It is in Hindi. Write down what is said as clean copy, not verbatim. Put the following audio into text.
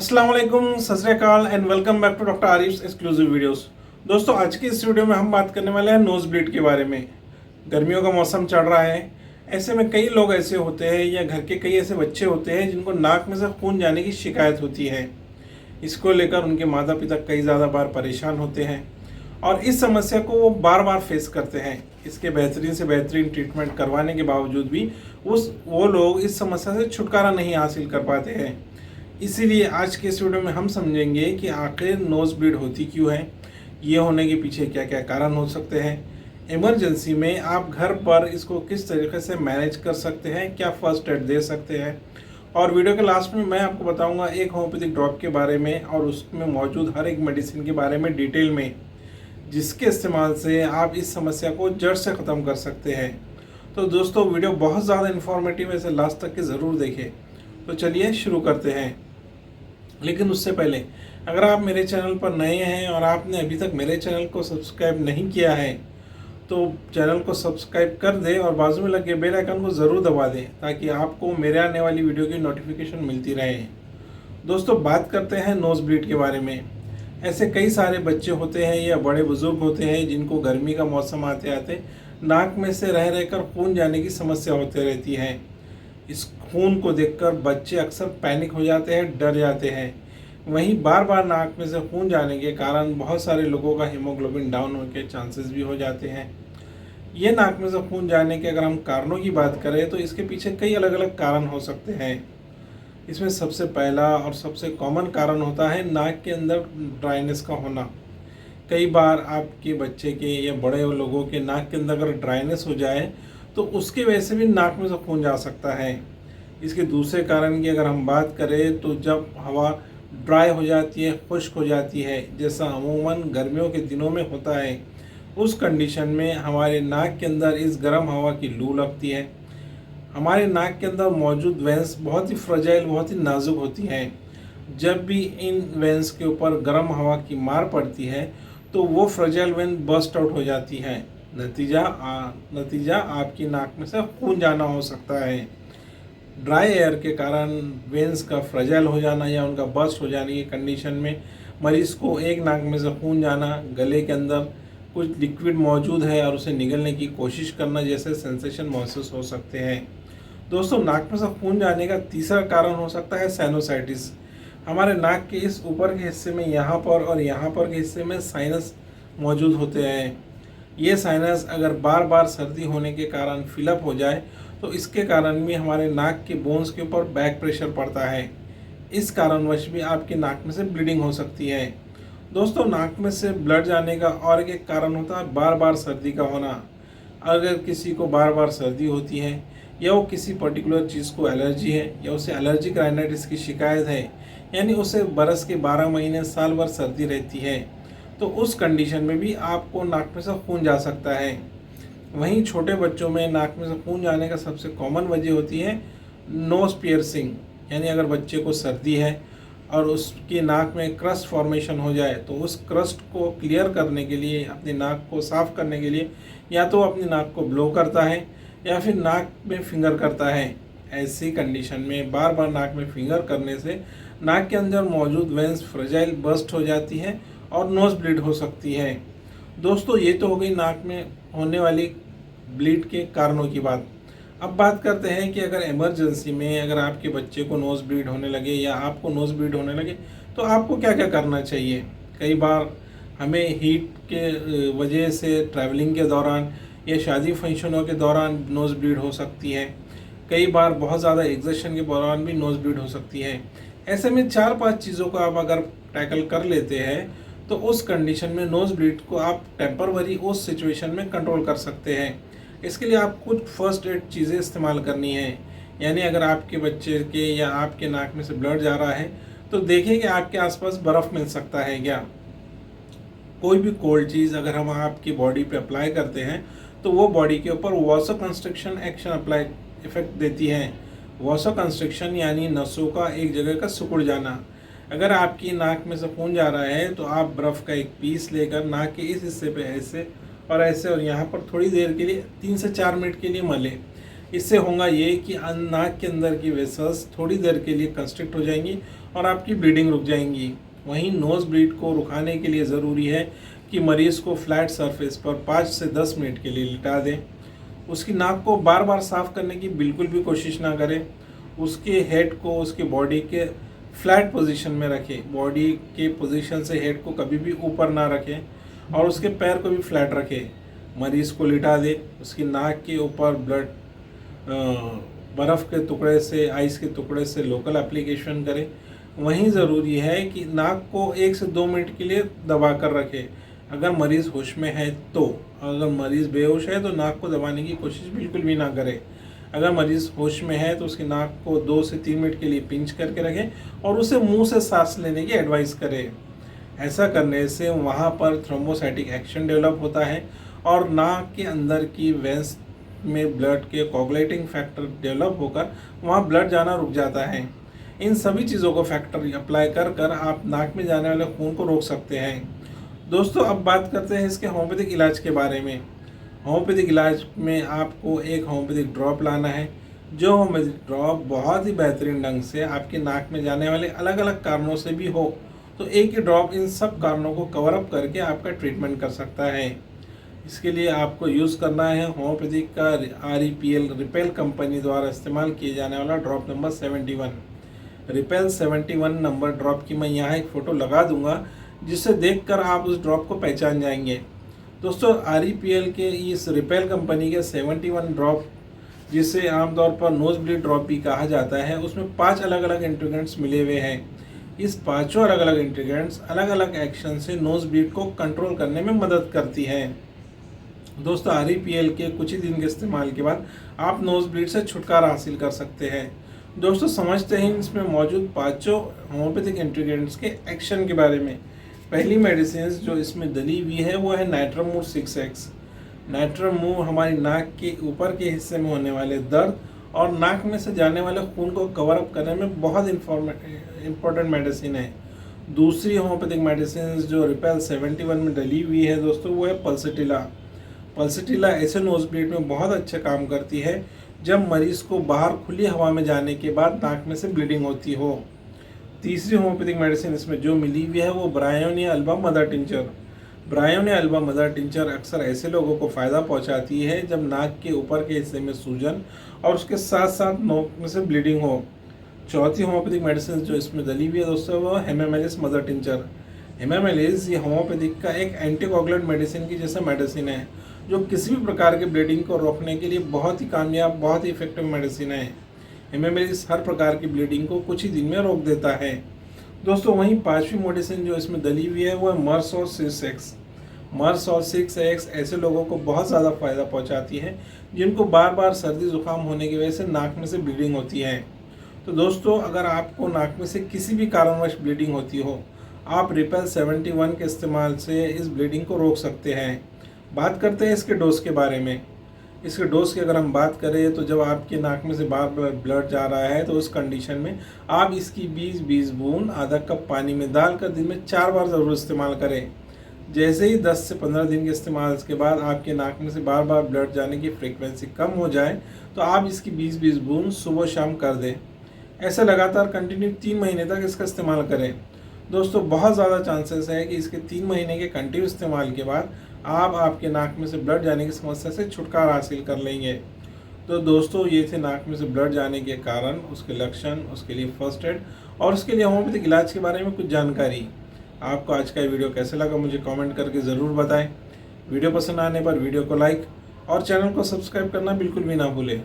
अस्सलाम वालेकुम, Sat Sri Akal and welcome back to doctor Arif exclusive videos. दोस्तों, आज की इस वीडियो में हम बात करने वाले हैं नोज ब्लीड के बारे में। गर्मियों का मौसम चल रहा है, ऐसे में कई लोग ऐसे होते हैं या घर के कई ऐसे बच्चे होते हैं जिनको नाक में से खून जाने की शिकायत होती है। इसको लेकर उनके माता पिता कई ज़्यादा बार परेशान होते हैं और इस समस्या को वो बार बार फेस करते हैं। इसके बेहतरीन से बेहतरीन ट्रीटमेंट करवाने के बावजूद भी वो लोग इस समस्या से छुटकारा नहीं हासिल कर पाते हैं। इसीलिए आज के इस वीडियो में हम समझेंगे कि आखिर नोज ब्लीड होती क्यों है, ये होने के पीछे क्या क्या कारण हो सकते हैं, इमरजेंसी में आप घर पर इसको किस तरीके से मैनेज कर सकते हैं, क्या फर्स्ट एड दे सकते हैं, और वीडियो के लास्ट में मैं आपको बताऊंगा एक होम्योपैथिक ड्रॉप के बारे में और उसमें मौजूद हर एक मेडिसिन के बारे में डिटेल में, जिसके इस्तेमाल से आप इस समस्या को जड़ से ख़त्म कर सकते हैं। तो दोस्तों, वीडियो बहुत ज़्यादा इन्फॉर्मेटिव है, इसे लास्ट तक के ज़रूर देखें। तो चलिए शुरू करते हैं। लेकिन उससे पहले अगर आप मेरे चैनल पर नए हैं और आपने अभी तक मेरे चैनल को सब्सक्राइब नहीं किया है तो चैनल को सब्सक्राइब कर दें और बाजू में लगे बेल आइकन को ज़रूर दबा दें ताकि आपको मेरे आने वाली वीडियो की नोटिफिकेशन मिलती रहे। दोस्तों, बात करते हैं नोज ब्लीड के बारे में। ऐसे कई सारे बच्चे होते हैं या बड़े बुजुर्ग होते हैं जिनको गर्मी का मौसम आते आते नाक में से रह रहकर खून जाने की समस्या होती रहती है। इस खून को देखकर बच्चे अक्सर पैनिक हो जाते हैं, डर जाते हैं। वहीं बार बार नाक में से खून जाने के कारण बहुत सारे लोगों का हीमोग्लोबिन डाउन होने के चांसेस भी हो जाते हैं। ये नाक में से खून जाने के अगर हम कारणों की बात करें तो इसके पीछे कई अलग अलग कारण हो सकते हैं। इसमें सबसे पहला और सबसे कॉमन कारण होता है नाक के अंदर ड्राइनेस का होना। कई बार आपके बच्चे के या बड़े लोगों के नाक के अंदर अगर ड्राइनेस हो जाए तो उसकी वजह से भी नाक में से खून जा सकता है। इसके दूसरे कारण की अगर हम बात करें तो जब हवा ड्राई हो जाती है, खुश्क हो जाती है, जैसा अमूमन गर्मियों के दिनों में होता है, उस कंडीशन में हमारे नाक के अंदर इस गर्म हवा की लू लगती है। हमारे नाक के अंदर मौजूद वेंस बहुत ही फ्रजाइल, बहुत ही नाजुक होती हैं। जब भी इन वेंस के ऊपर गर्म हवा की मार पड़ती है तो वो फ्रजाइल वेन बर्स्ट आउट हो जाती है। नतीजा आपकी नाक में से खून जाना हो सकता है। ड्राई एयर के कारण वेंस का फ्रजाइल हो जाना या उनका बर्स्ट हो जाने की कंडीशन में मरीज़ को एक नाक में से खून जाना, गले के अंदर कुछ लिक्विड मौजूद है और उसे निगलने की कोशिश करना जैसे सेंसेशन महसूस हो सकते हैं। दोस्तों, नाक में से खून जाने का तीसरा कारण हो सकता है साइनोसाइटिस। हमारे नाक के इस ऊपर के हिस्से में यहाँ पर और यहाँ पर के हिस्से में साइनस मौजूद होते हैं। ये साइनस अगर बार बार सर्दी होने के कारण फिलअप हो जाए तो इसके कारण भी हमारे नाक के बोन्स के ऊपर बैक प्रेशर पड़ता है। इस कारणवश भी आपकी नाक में से ब्लीडिंग हो सकती है। दोस्तों, नाक में से ब्लड जाने का और एक कारण होता है बार बार सर्दी का होना। अगर किसी को बार बार सर्दी होती है या वो किसी पर्टिकुलर चीज़ को एलर्जी है या उसे एलर्जिक राइनाइटिस की शिकायत है, यानी उसे बरस के 12 महीने साल भर सर्दी रहती है, तो उस कंडीशन में भी आपको नाक में से खून जा सकता है। वहीं छोटे बच्चों में नाक में से खून जाने का सबसे कॉमन वजह होती है नोज पियर्सिंग, यानी अगर बच्चे को सर्दी है और उसकी नाक में क्रस्ट फॉर्मेशन हो जाए तो उस क्रस्ट को क्लियर करने के लिए, अपनी नाक को साफ़ करने के लिए या तो अपनी नाक को ब्लो करता है या फिर नाक में फिंगर करता है। ऐसी कंडीशन में बार बार नाक में फिंगर करने से नाक के अंदर मौजूद वेंस फ्रजाइल बर्स्ट हो जाती है और नोज ब्लीड हो सकती है। दोस्तों, ये तो हो गई नाक में होने वाली ब्लीड के कारणों की बात। अब बात करते हैं कि अगर इमरजेंसी में अगर आपके बच्चे को नोज ब्लीड होने लगे या आपको नोज ब्लीड होने लगे तो आपको क्या क्या करना चाहिए। कई बार हमें हीट के वजह से ट्रैवलिंग के दौरान या शादी फंक्शनों के दौरान नोज ब्लीड हो सकती है। कई बार बहुत ज़्यादा एग्जर्शन के दौरान भी नोज ब्लीड हो सकती है। ऐसे में 4-5 चीज़ों को आप अगर टैकल कर लेते हैं तो उस कंडीशन में नोज ब्लीड को आप टेम्परवरी उस सिचुएशन में कंट्रोल कर सकते हैं। इसके लिए आप कुछ फर्स्ट एड चीज़ें इस्तेमाल करनी है। यानी अगर आपके बच्चे के या आपके नाक में से ब्लड जा रहा है तो देखिए कि आपके आसपास बर्फ़ मिल सकता है क्या। कोई भी कोल्ड चीज़ अगर हम आपकी बॉडी पे अप्लाई करते हैं तो वो बॉडी के ऊपर वासो कंस्ट्रिक्शन एक्शन अप्लाई इफेक्ट देती है। वासो कंस्ट्रिक्शन यानी नसों का एक जगह का सिकुड़ जाना। अगर आपकी नाक में से खून जा रहा है तो आप बर्फ़ का एक पीस लेकर नाक के इस हिस्से पे ऐसे और ऐसे और यहाँ पर थोड़ी देर के लिए 3 से 4 मिनट के लिए मलें। इससे होगा ये कि नाक के अंदर की वेसल्स थोड़ी देर के लिए कंस्ट्रिक्ट हो जाएंगी और आपकी ब्लीडिंग रुक जाएंगी। वहीं नोज़ ब्लीड को रुकाने के लिए ज़रूरी है कि मरीज़ को फ्लैट सरफेस पर 5 से 10 मिनट के लिए लिटा दें। उसकी नाक को बार बार साफ़ करने की बिल्कुल भी कोशिश ना करें। उसके हेड को उसके बॉडी के फ्लैट पोजीशन में रखें। बॉडी के पोजीशन से हेड को कभी भी ऊपर ना रखें और उसके पैर को भी फ्लैट रखें। मरीज़ को लिटा दें। उसकी नाक के ऊपर बर्फ़ के टुकड़े से, आइस के टुकड़े से लोकल एप्लीकेशन करें। वहीं ज़रूरी है कि नाक को 1 से 2 मिनट के लिए दबा कर रखें अगर मरीज़ होश में है तो। अगर मरीज़ बेहोश है तो नाक को दबाने की कोशिश बिल्कुल भी ना करें। अगर मरीज़ होश में है तो उसकी नाक को 2 से 3 मिनट के लिए पिंच करके रखें और उसे मुंह से सांस लेने की एडवाइस करें। ऐसा करने से वहाँ पर थ्रोम्बोसाइटिक एक्शन डेवलप होता है और नाक के अंदर की वेंस में ब्लड के कोगुलेटिंग फैक्टर डेवलप होकर वहाँ ब्लड जाना रुक जाता है। इन सभी चीज़ों को फैक्टर अप्लाई कर आप नाक में जाने वाले खून को रोक सकते हैं। दोस्तों, अब बात करते हैं इसके होम्योपैथिक इलाज के बारे में। होम्योपैथिक इलाज में आपको एक होम्योपैथिक ड्रॉप लाना है। जो होम्योपैथिक ड्रॉप बहुत ही बेहतरीन ढंग से आपके नाक में जाने वाले अलग अलग कारणों से भी हो तो एक ही ड्रॉप इन सब कारणों को कवर अप करके आपका ट्रीटमेंट कर सकता है। इसके लिए आपको यूज़ करना है होम्योपैथिक का REPL रिपेल कंपनी द्वारा इस्तेमाल किए जाने वाला drop number 71। Repel 71 number drop की मैं यहाँ एक फ़ोटो लगा दूंगा जिससे देखकर आप उस ड्रॉप को पहचान जाएंगे। दोस्तों, REPL के इस रिपेल कंपनी के 71 ड्रॉप, जिसे आमतौर पर नोज ब्लीड ड्रॉप भी कहा जाता है, उसमें 5 अलग अलग इंग्रेडिएंट्स मिले हुए हैं। इस पाँचों अलग अलग इंग्रेडिएंट्स अलग अलग एक्शन से नोज ब्लीड को कंट्रोल करने में मदद करती है। दोस्तों, REPL के कुछ ही दिन के इस्तेमाल के बाद आप नोज ब्लीड से छुटकारा हासिल कर सकते हैं। दोस्तों, समझते हैं इसमें मौजूद पाँचों होम्योपैथिक इंग्रेडिएंट्स के एक्शन के बारे में। पहली मेडिसिन जो इसमें डली हुई है वो है नाइट्रोमूर 6X। नाइट्रोमूर हमारी नाक के ऊपर के हिस्से में होने वाले दर्द और नाक में से जाने वाले खून को कवर अप करने में बहुत इम्पोर्टेंट मेडिसिन है। दूसरी होम्योपैथिक मेडिसिन जो रिपेल 71 में डली हुई है दोस्तों, वो है पल्सटिला। पल्सटिला ऐसे नोज ब्लीड में बहुत अच्छा काम करती है जब मरीज़ को बाहर खुली हवा में जाने के बाद नाक में से ब्लीडिंग होती हो। तीसरी होम्योपैथिक मेडिसिन इसमें जो मिली हुई है वो bryonia alba mother tincture. Bryonia alba mother tincture अक्सर ऐसे लोगों को फ़ायदा पहुंचाती है जब नाक के ऊपर के हिस्से में सूजन और उसके साथ साथ नोक में से ब्लीडिंग हो। चौथी होम्योपैथिक मेडिसिन जो इसमें डली हुई है दोस्तों, वो हेमामेलिस मदर टिंचर। हेमामेलिस ये होम्योपैथिक का एक एंटीकोगुलेंट मेडिसिन की जैसा मेडिसिन है जो किसी भी प्रकार के ब्लीडिंग को रोकने के लिए बहुत ही कामयाब, बहुत ही इफेक्टिव मेडिसिन है। हेमामेलिस हर प्रकार की ब्लीडिंग को कुछ ही दिन में रोक देता है। दोस्तों, वहीं पांचवी मेडिसिन जो इसमें डली हुई है वो है मर्स और 6X। मर्स और 6X ऐसे लोगों को बहुत ज़्यादा फ़ायदा पहुंचाती है जिनको बार बार सर्दी जुकाम होने की वजह से नाक में से ब्लीडिंग होती है। तो दोस्तों, अगर आपको नाक में से किसी भी कारणवश ब्लीडिंग होती हो, आप रिपेल 71 के इस्तेमाल से इस ब्लीडिंग को रोक सकते हैं। बात करते हैं इसके डोज के बारे में। इसके डोज की अगर हम बात करें तो जब आपके नाक में से बार बार ब्लड जा रहा है तो उस कंडीशन में आप इसकी 20-20 बूंद आधा कप पानी में डालकर दिन में 4 बार ज़रूर इस्तेमाल करें। जैसे ही 10 से 15 दिन के इस्तेमाल के बाद आपके नाक में से बार बार ब्लड जाने की फ्रीक्वेंसी कम हो जाए तो आप इसकी 20-20 बूंद सुबह शाम कर दें। ऐसा लगातार कंटिन्यू 3 महीने तक इसका इस्तेमाल करें। दोस्तों, बहुत ज़्यादा चांसेस है कि इसके 3 महीने के कंटिन्यू इस्तेमाल के बाद आप आपके नाक में से ब्लड जाने की समस्या से छुटकारा हासिल कर लेंगे। तो दोस्तों, ये थे नाक में से ब्लड जाने के कारण, उसके लक्षण, उसके लिए फर्स्ट एड और उसके लिए होम्योपैथिक इलाज के बारे में कुछ जानकारी। आपको आज का ये वीडियो कैसे लगा मुझे कमेंट करके ज़रूर बताएं। वीडियो पसंद आने पर वीडियो को लाइक और चैनल को सब्सक्राइब करना बिल्कुल भी ना भूलें।